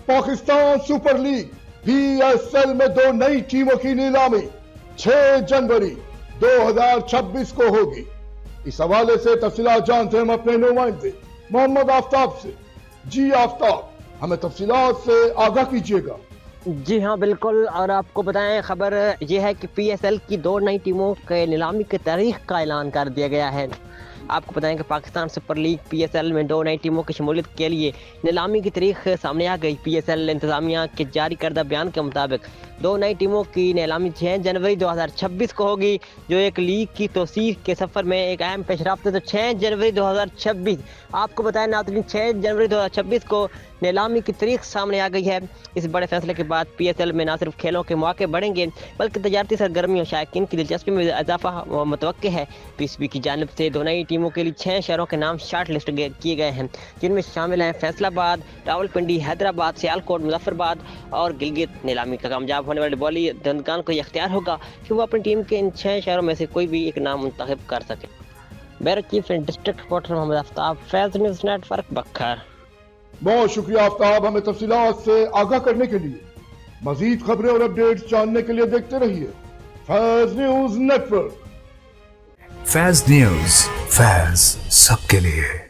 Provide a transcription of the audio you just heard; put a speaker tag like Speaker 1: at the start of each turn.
Speaker 1: Pakistan super league PSL में दो नई टीमों की नीलामी 6 जनवरी 2026 को होगी। इस हवाले से तफसीलात जानते हैं हम अपने नुमाइंदे मोहम्मद आफ्ताब से। जी आफ्ताब, हमें तफसीलात से आगाह कीजिएगा।
Speaker 2: जी हाँ बिल्कुल, और आपको बताएं खबर यह है कि PSL की दो नई टीमों के नीलामी की तारीख का ऐलान कर दिया गया है। आपको बताएं कि पाकिस्तान सुपर लीग PSL में दो नई टीमों की शमूलियत के लिए नीलामी की तारीख सामने आ गई। PSL इंतजामिया के जारी करदा बयान के मुताबिक दो नई टीमों की नीलामी 6 जनवरी 2026 को होगी, जो एक लीग की तोसीर के सफ़र में एक अहम पेशरफ्त है। तो 6 जनवरी 2026, आपको बताएं नाज़रीन, 6 जनवरी 2026 को नीलामी की तारीख सामने आ गई है। इस बड़े फैसले के बाद PSL में न सिर्फ खेलों के मौके बढ़ेंगे बल्कि तजारती सरगर्मी और शायकीन की दिलचस्पी में इजाफा मुतवक्के है। PSB की जानिब से दो नई टीमों के लिए 6 शहरों के नाम शार्ट लिस्ट किए गए हैं, जिनमें शामिल हैं फैसलाबाद, रावलपिंडी, हैदराबाद, सियालकोट, मुजफ्फरबाद और गिलगित। नीलामी का कामयाब होने वाले बॉली दंदगान को इख्तियार होगा कि वो अपनी टीम के इन 6 शहरों में से कोई भी एक नाम मुंतखब कर सके। Bureau chief and district reporter Mohammad Aftab, Faiz news network, बख्तर।
Speaker 1: बहुत शुक्रिया आफ्ताब, हमें तफसीलात से आगाह करने के लिए। मजीद खबरें और अपडेट्स जानने के लिए देखते रहिए फैज़ न्यूज़ नेटवर्क।
Speaker 3: फैज़ न्यूज़, फैज़ सबके लिए।